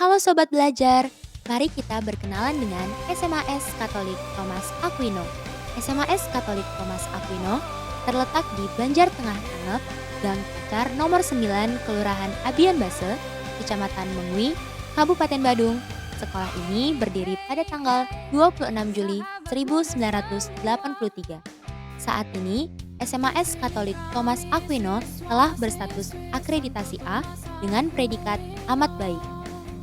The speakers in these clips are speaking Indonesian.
Halo Sobat Belajar, mari kita berkenalan dengan SMAS Katolik Thomas Aquino. SMAS Katolik Thomas Aquino terletak di Banjartengah Tengep, Gang Pacar nomor 9, Kelurahan Abian Base, Kecamatan Mengwi, Kabupaten Badung. Sekolah ini berdiri pada tanggal 26 Juli 1983. Saat ini, SMAS Katolik Thomas Aquino telah berstatus akreditasi A dengan predikat amat baik.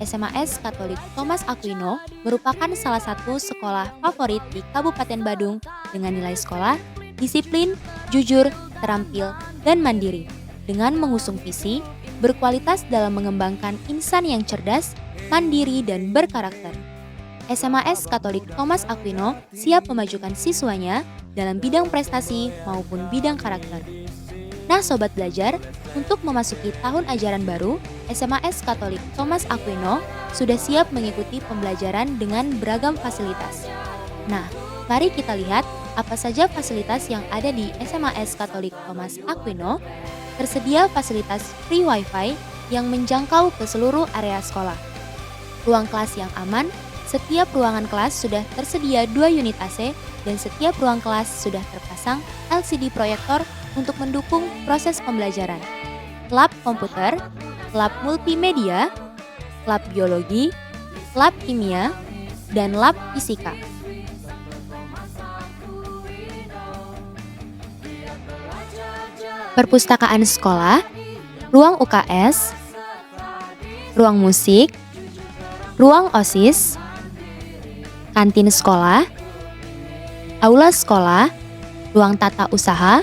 SMAS Katolik Thomas Aquino merupakan salah satu sekolah favorit di Kabupaten Badung dengan nilai sekolah, disiplin, jujur, terampil, dan mandiri. Dengan mengusung visi, berkualitas dalam mengembangkan insan yang cerdas, mandiri, dan berkarakter. SMAS Katolik Thomas Aquino siap memajukan siswanya dalam bidang prestasi maupun bidang karakter. Nah Sobat Belajar, untuk memasuki tahun ajaran baru, SMAS Katolik Thomas Aquino sudah siap mengikuti pembelajaran dengan beragam fasilitas. Nah, mari kita lihat apa saja fasilitas yang ada di SMAS Katolik Thomas Aquino. Tersedia fasilitas free wifi yang menjangkau ke seluruh area sekolah. Ruang kelas yang aman, setiap ruangan kelas sudah tersedia 2 unit AC dan setiap ruang kelas sudah terpasang LCD proyektor untuk mendukung proses pembelajaran. Lab komputer, lab multimedia, lab biologi, lab kimia, dan lab fisika. Perpustakaan sekolah, ruang UKS, ruang musik, ruang OSIS, kantin sekolah, aula sekolah, ruang tata usaha,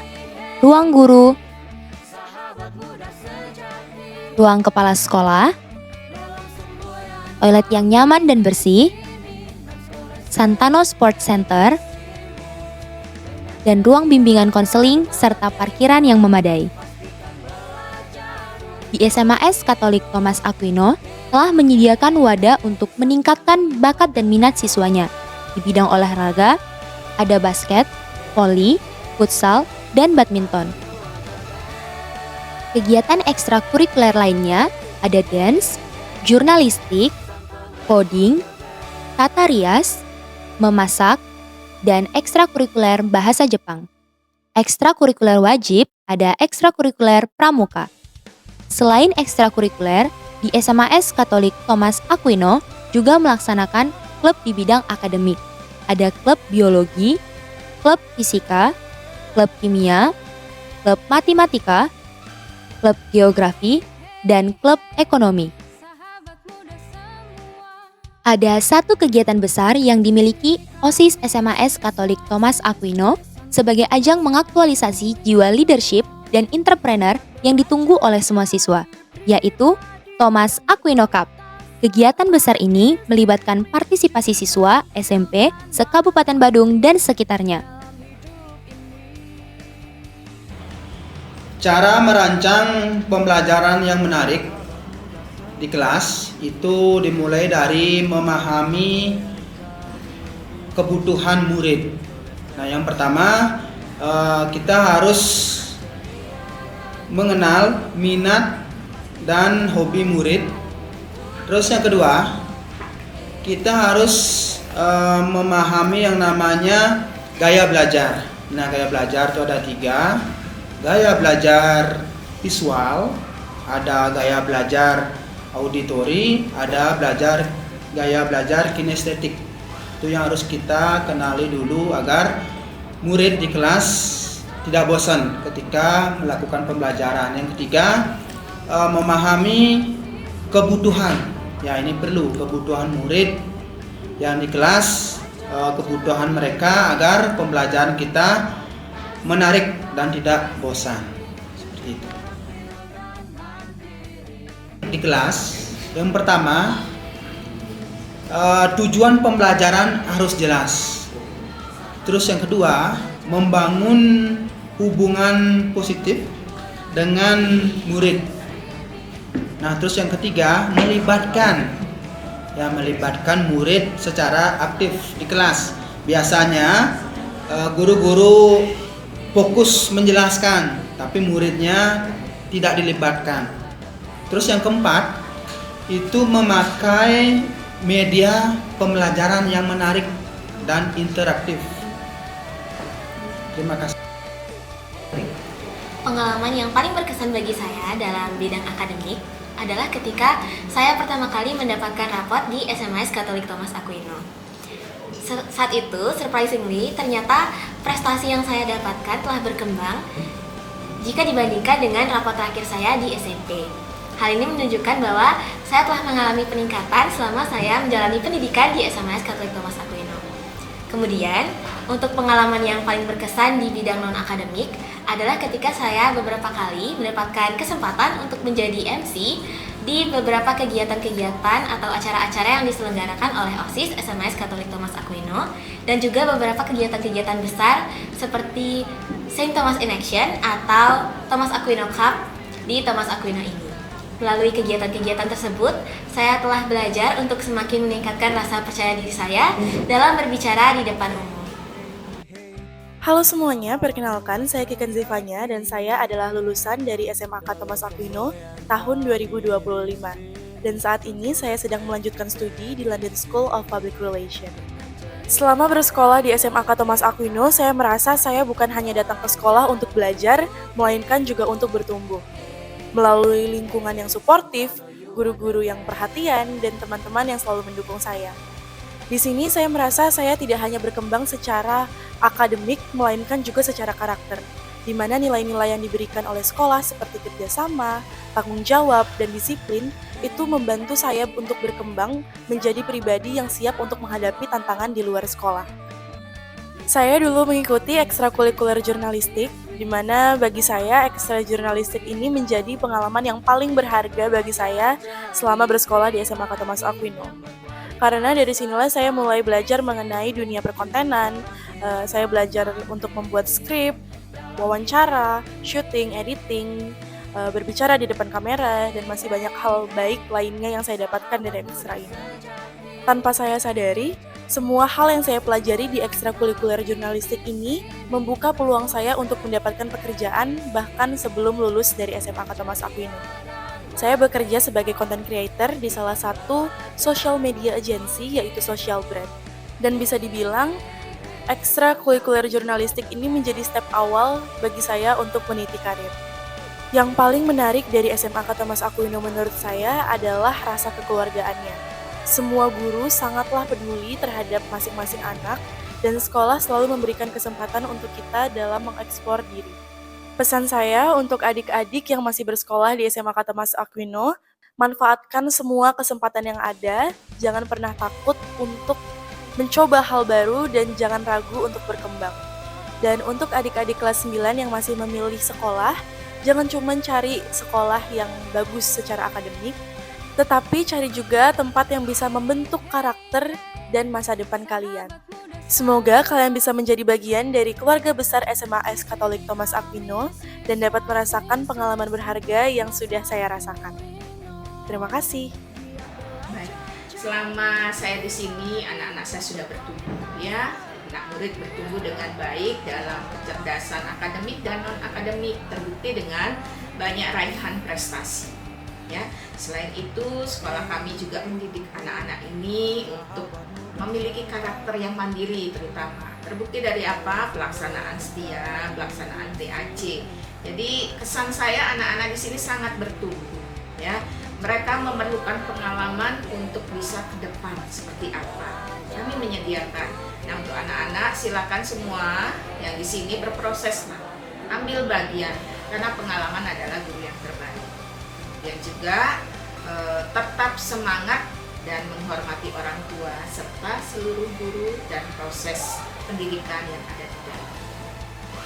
ruang guru, ruang kepala sekolah, toilet yang nyaman dan bersih, Santano Sport Center, dan ruang bimbingan konseling serta parkiran yang memadai. Di SMAS Katolik Thomas Aquino telah menyediakan wadah untuk meningkatkan bakat dan minat siswanya. Di bidang olahraga, ada basket, voli, futsal, dan badminton. Kegiatan ekstrakurikuler lainnya ada dance, jurnalistik, coding, tata rias, memasak, dan ekstrakurikuler bahasa Jepang. Ekstrakurikuler wajib ada ekstrakurikuler pramuka. Selain ekstrakurikuler, di SMAS Katolik Thomas Aquino juga melaksanakan klub di bidang akademik. Ada klub biologi, klub fisika, klub kimia, klub matematika, klub geografi, dan klub ekonomi. Ada satu kegiatan besar yang dimiliki OSIS SMAS Katolik Thomas Aquino sebagai ajang mengaktualisasi jiwa leadership dan entrepreneur yang ditunggu oleh semua siswa, yaitu Thomas Aquino Cup. Kegiatan besar ini melibatkan partisipasi siswa SMP se-Kabupaten Badung dan sekitarnya. Cara merancang pembelajaran yang menarik di kelas itu dimulai dari memahami kebutuhan murid. Nah, yang pertama kita harus mengenal minat dan hobi murid. Terus yang kedua, kita harus memahami yang namanya gaya belajar. Nah, gaya belajar itu ada 3. Gaya belajar visual, ada gaya belajar auditori, ada gaya belajar kinestetik. Itu yang harus kita kenali dulu agar murid di kelas tidak bosan ketika melakukan pembelajaran. Yang ketiga, memahami kebutuhan. Ya, ini perlu kebutuhan murid yang di kelas, kebutuhan mereka agar pembelajaran kita menarik dan tidak bosan. Seperti itu. Di kelas, yang pertama, tujuan pembelajaran harus jelas. Terus yang kedua, membangun hubungan positif dengan murid. Nah, terus yang ketiga, melibatkan murid secara aktif di kelas. Biasanya guru-guru fokus menjelaskan, tapi muridnya tidak dilibatkan. Terus yang keempat, itu memakai media pembelajaran yang menarik dan interaktif. Terima kasih. Pengalaman yang paling berkesan bagi saya dalam bidang akademik adalah ketika saya pertama kali mendapatkan rapot di SMAS Katolik Thomas Aquino. Saat itu, surprisingly, ternyata prestasi yang saya dapatkan telah berkembang jika dibandingkan dengan rapot terakhir saya di SMP. Hal ini menunjukkan bahwa saya telah mengalami peningkatan selama saya menjalani pendidikan di SMAS Katolik Thomas Aquino. Kemudian, untuk pengalaman yang paling berkesan di bidang non-akademik adalah ketika saya beberapa kali mendapatkan kesempatan untuk menjadi MC di beberapa kegiatan-kegiatan atau acara-acara yang diselenggarakan oleh OSIS SMAS Katolik Thomas Aquino dan juga beberapa kegiatan-kegiatan besar seperti Saint Thomas in Action atau Thomas Aquino Cup di Thomas Aquino ini. Melalui kegiatan-kegiatan tersebut, saya telah belajar untuk semakin meningkatkan rasa percaya diri saya dalam berbicara di depan umum. Halo semuanya, perkenalkan saya Kiken Zivanya dan saya adalah lulusan dari SMAK Thomas Aquino tahun 2025. Dan saat ini saya sedang melanjutkan studi di London School of Public Relations. Selama bersekolah di SMAK Thomas Aquino, saya merasa saya bukan hanya datang ke sekolah untuk belajar, melainkan juga untuk bertumbuh. Melalui lingkungan yang suportif, guru-guru yang perhatian, dan teman-teman yang selalu mendukung saya. Di sini saya merasa saya tidak hanya berkembang secara akademik, melainkan juga secara karakter, di mana nilai-nilai yang diberikan oleh sekolah seperti kerjasama, tanggung jawab, dan disiplin itu membantu saya untuk berkembang menjadi pribadi yang siap untuk menghadapi tantangan di luar sekolah. Saya dulu mengikuti ekstrakurikuler jurnalistik, di mana bagi saya ekstra jurnalistik ini menjadi pengalaman yang paling berharga bagi saya selama bersekolah di SMAK Thomas Aquino. Karena dari sinilah saya mulai belajar mengenai dunia perkontenan, saya belajar untuk membuat skrip, wawancara, syuting, editing, berbicara di depan kamera, dan masih banyak hal baik lainnya yang saya dapatkan dari ekstra ini. Tanpa saya sadari, semua hal yang saya pelajari di ekstrakurikuler jurnalistik ini membuka peluang saya untuk mendapatkan pekerjaan bahkan sebelum lulus dari SMAK Thomas Aquino. Saya bekerja sebagai content creator di salah satu social media agency yaitu Social Brand. Dan bisa dibilang, ekstrakurikuler jurnalistik ini menjadi step awal bagi saya untuk meniti karir. Yang paling menarik dari SMAK Thomas Aquino menurut saya adalah rasa kekeluargaannya. Semua guru sangatlah peduli terhadap masing-masing anak dan sekolah selalu memberikan kesempatan untuk kita dalam mengeksplor diri. Pesan saya untuk adik-adik yang masih bersekolah di SMAK Thomas Aquino, manfaatkan semua kesempatan yang ada, jangan pernah takut untuk mencoba hal baru dan jangan ragu untuk berkembang. Dan untuk adik-adik kelas 9 yang masih memilih sekolah, jangan cuma cari sekolah yang bagus secara akademik, tetapi cari juga tempat yang bisa membentuk karakter dan masa depan kalian. Semoga kalian bisa menjadi bagian dari keluarga besar SMAS Katolik Thomas Aquino dan dapat merasakan pengalaman berharga yang sudah saya rasakan. Terima kasih. Baik, selama saya di sini anak-anak saya sudah bertumbuh ya. Anak murid bertumbuh dengan baik dalam kecerdasan akademik dan non-akademik, terbukti dengan banyak raihan prestasi. Ya, selain itu sekolah kami juga mendidik anak-anak ini untuk memiliki karakter yang mandiri terutama. Terbukti dari apa? Pelaksanaan setia, pelaksanaan TAC. Jadi kesan saya anak-anak di sini sangat bertumbuh ya. Mereka memerlukan pengalaman untuk bisa ke depan seperti apa. Kami menyediakan. Nah, untuk anak-anak silakan semua yang di sini berproses lah. Ambil bagian karena pengalaman adalah guru yang terbaik. Dan juga tetap semangat dan menghormati orang tua serta seluruh guru dan proses pendidikan yang ada di dalam.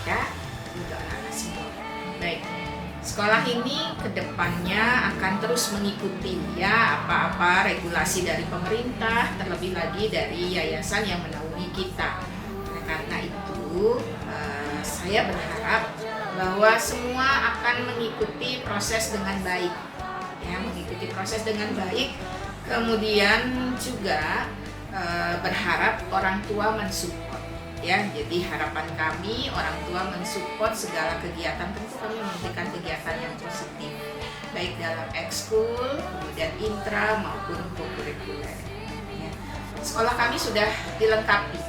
Ya, untuk anak-anak semua. Baik, sekolah ini kedepannya akan terus mengikuti ya apa-apa regulasi dari pemerintah, terlebih lagi dari yayasan yang menaungi kita. Nah, karena itu saya berharap bahwa semua akan mengikuti proses dengan baik. Ya, mengikuti proses dengan baik. Kemudian juga berharap orang tua mensupport ya. Jadi harapan kami orang tua mensupport segala kegiatan, tentu kami memberikan kegiatan yang positif. baik dalam ekskul, kemudian intra maupun kokurikuler. Ya. Sekolah kami sudah dilengkapi,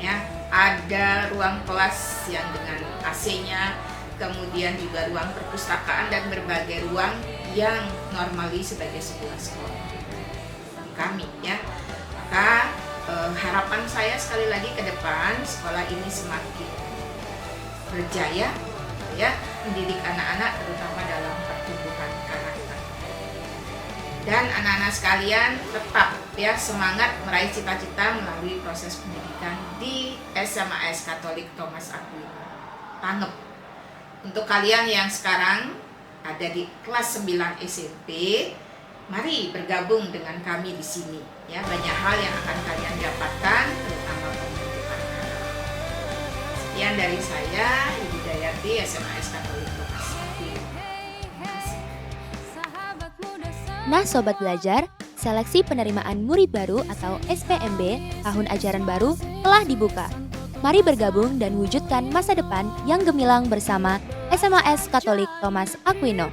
ya. Ada ruang kelas yang dengan AC-nya, kemudian juga ruang perpustakaan dan berbagai ruang yang normali sebagai sebuah sekolah kami, ya. Maka harapan saya sekali lagi ke depan sekolah ini semakin berjaya, ya, mendidik anak-anak terutama dalam pertumbuhan karakter. Dan anak-anak sekalian tetap, ya, semangat meraih cita-cita melalui proses pendidikan di SMAS Katolik Thomas Aquino Pangep. Untuk kalian yang sekarang ada di kelas 9 SMP, mari bergabung dengan kami di sini. Ya, banyak hal yang akan kalian dapatkan, terutama pembentukan karakter. Sekian dari saya, Ibu Dayati, SMAS Katolik Thomas Aquino. Terima kasih. Nah Sobat Belajar, seleksi penerimaan murid baru atau SPMB tahun ajaran baru telah dibuka. Mari bergabung dan wujudkan masa depan yang gemilang bersama SMAS Katolik Thomas Aquino.